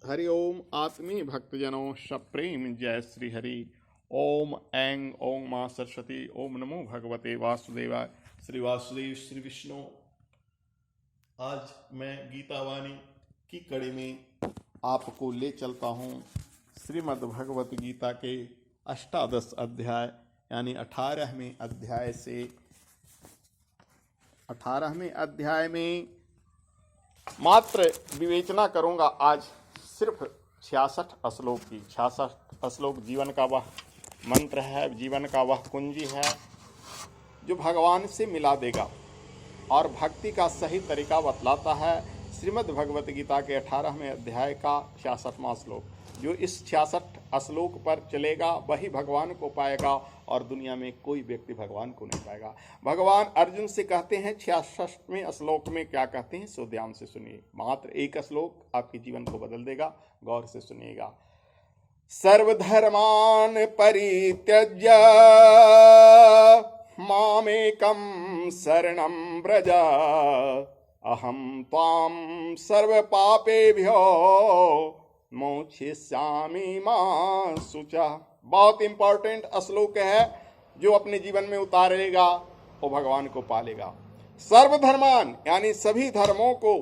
हरि ओम आत्मीय भक्तजनों सप्रेम जय श्री हरि। ओम ऐं ओम माँ सरस्वती। ओम नमो भगवते वासुदेवाय। श्री वासुदेव श्री विष्णु। आज मैं गीतावाणी की कड़ी में आपको ले चलता हूँ श्रीमद् भगवत गीता के अष्टादश अध्याय यानी 18वें अध्याय से 18वें अध्याय में मात्र विवेचना करूंगा। आज सिर्फ 66 श्लोक की। 66 श्लोक जीवन का वह मंत्र है, जीवन का वह कुंजी है जो भगवान से मिला देगा और भक्ति का सही तरीका बतलाता है। श्रीमद् भगवत गीता के 18वें अध्याय का 66वां श्लोक, जो इस 66 श्लोक पर चलेगा वही भगवान को पाएगा और दुनिया में कोई व्यक्ति भगवान को नहीं पाएगा। भगवान अर्जुन से कहते हैं 66वें श्लोक में क्या कहते हैं, सो ध्यान से सुनिए। मात्र एक श्लोक आपके जीवन को बदल देगा, गौर से सुनिएगा। सर्वधर्मान परित्यज्य मामेकं शरणं व्रज अहं त्वां सर्व पापेभ्यो मोक्षयिष्यामि मा शुचा। बहुत इंपॉर्टेंट श्लोक है, जो अपने जीवन में उतारेगा वो भगवान को पालेगा। सर्वधर्मान यानी सभी धर्मों को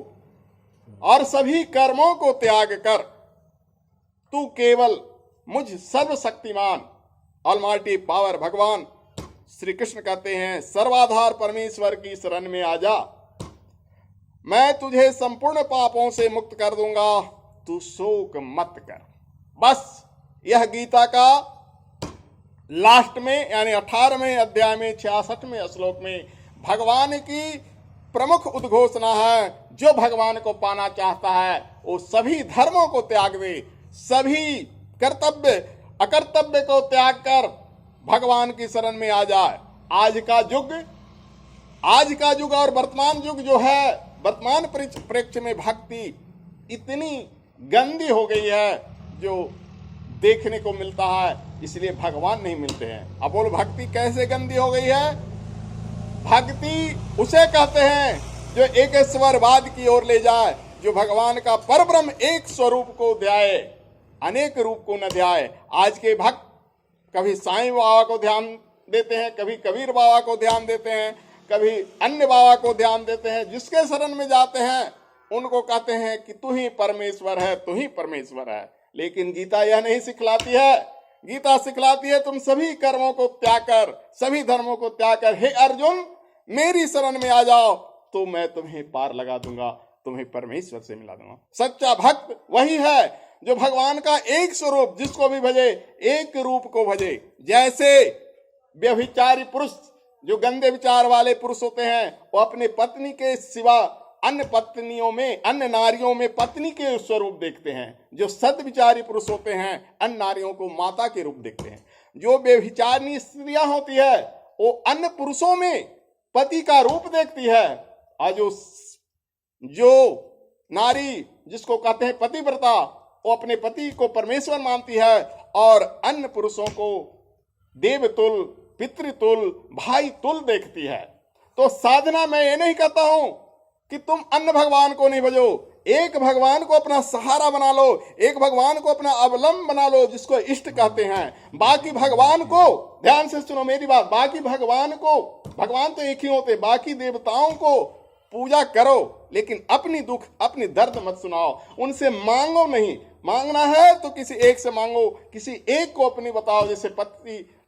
और सभी कर्मों को त्याग कर तू केवल मुझ सर्वशक्तिमान ऑलमाइटी पावर भगवान श्री कृष्ण कहते हैं सर्वाधार परमेश्वर की शरण में आ जा। मैं तुझे संपूर्ण पापों से मुक्त कर दूंगा, तू शोक मत कर। बस यह गीता का लास्ट में यानी 18वें अध्याय में 66वें श्लोक में भगवान की प्रमुख उद्घोषणा है। जो भगवान को पाना चाहता है वो सभी धर्मों को त्याग दे, सभी कर्तव्य अकर्तव्य को त्याग कर भगवान की शरण में आ जाए। आज का युग और वर्तमान युग जो है, वर्तमान प्रेक्ष्य में भक्ति इतनी गंदी हो गई है जो देखने को मिलता है, इसलिए भगवान नहीं मिलते हैं। अब बोलो भक्ति कैसे गंदी हो गई है? भक्ति उसे कहते हैं जो एकेश्वरवाद की ओर ले जाए, जो भगवान का परब्रह्म एक स्वरूप को ध्याए, अनेक रूप को न ध्याए। आज के भक्त कभी साईं बाबा को ध्यान देते हैं, कभी कबीर बाबा को ध्यान देते हैं, कभी अन्य बाबा को ध्यान देते हैं। जिसके शरण में जाते हैं उनको कहते हैं कि तू ही परमेश्वर है, तू ही परमेश्वर है। लेकिन गीता यह नहीं सिखलाती है। गीता सिखलाती है तुम सभी कर्मों को त्याग कर, सभी धर्मों को त्याग कर, हे अर्जुन मेरी शरण में आ जाओ तो मैं तुम्हें पार लगा दूंगा, तुम्हें परमेश्वर से मिला दूंगा। सच्चा भक्त वही है जो भगवान का एक स्वरूप जिसको भी भजे, एक रूप को भजे। जैसे व्यभिचारी पुरुष, जो गंदे विचार वाले पुरुष होते हैं, वो अपने पत्नी के सिवा अन्य पत्नियों में, अन्य नारियों में पत्नी के स्वरूप देखते हैं। जो सद्विचारी पुरुष होते हैं अन्य नारियों को माता के रूप देखते हैं। जो व्यभिचारिणी स्त्रियां होती है वो अन्य पुरुषों में पति का रूप देखती है। और जो नारी जिसको कहते हैं पतिव्रता, वो अपने पति को परमेश्वर मानती है और अन्य पुरुषों को देवतुल, पितृतुल, भाई तुल देखती है। तो साधना मैं ये नहीं कहता हूं कि तुम अन्य भगवान को नहीं भजो, एक भगवान को अपना सहारा बना लो, एक भगवान को अपना अवलंब बना लो जिसको इष्ट कहते हैं। बाकी भगवान को, ध्यान से सुनो मेरी बात, बाकी भगवान को, भगवान तो एक ही होते, बाकी देवताओं को पूजा करो, लेकिन अपनी दुख अपनी दर्द मत सुनाओ, उनसे मांगो नहीं। मांगना है तो किसी एक से मांगो, किसी एक को अपनी बताओ। जैसे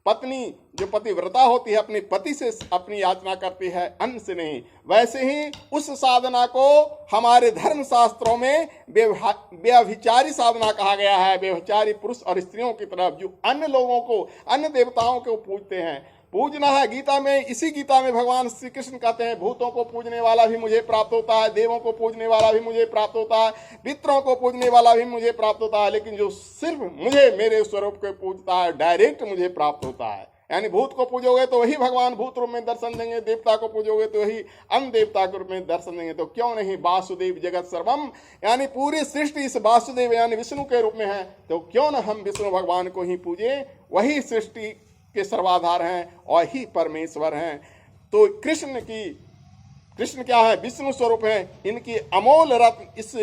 पत्नी जो पतिव्रता होती है अपने पति से अपनी याचना करती है, अन्य से नहीं। वैसे ही उस साधना को हमारे धर्म शास्त्रों में व्यभिचारी साधना कहा गया है। व्यभिचारी पुरुष और स्त्रियों की तरफ जो अन्य लोगों को, अन्य देवताओं को पूजते हैं। पूजना है गीता में, इसी गीता में भगवान श्री कृष्ण कहते हैं भूतों को पूजने वाला भी मुझे प्राप्त होता है, देवों को पूजने वाला भी मुझे प्राप्त होता है, पितरों को पूजने वाला भी मुझे प्राप्त होता है, लेकिन जो सिर्फ मुझे मेरे स्वरूप को पूजता है डायरेक्ट मुझे प्राप्त होता है। यानी भूत को पूजोगे तो वही भगवान भूत रूप में दर्शन देंगे, देवता को पूजोगे तो वही अन्य देवता के रूप में दर्शन देंगे। तो क्यों नहीं वासुदेव जगत सर्वम, यानी पूरी सृष्टि इस वासुदेव यानी विष्णु के रूप में है, तो क्यों न हम विष्णु भगवान को ही पूजे। वही सृष्टि के सर्वाधार हैं और ही परमेश्वर हैं। तो कृष्ण क्या है, विष्णु स्वरूप है। इनकी अमोल रत्न इस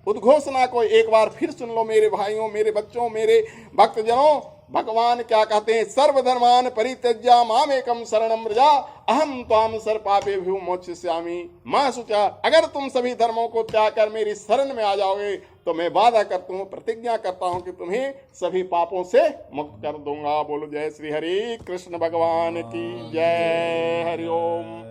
उद्घोषणा को एक बार फिर सुन लो मेरे भाइयों, मेरे बच्चों, मेरे भक्तजनों। भगवान क्या कहते हैं? सर्वधर्मान परित्यज्य मामेकम शरणं व्रज अहम त्वाम सर्वपापेभ्यो मोक्षयिष्यामि मा शुचा। अगर तुम सभी धर्मों को त्याग कर मेरी शरण में आ जाओगे तो मैं वादा करता हूँ, प्रतिज्ञा करता हूँ कि तुम्हें सभी पापों से मुक्त कर दूंगा। बोलो जय श्री हरि कृष्ण भगवान की जय। हरि ओम।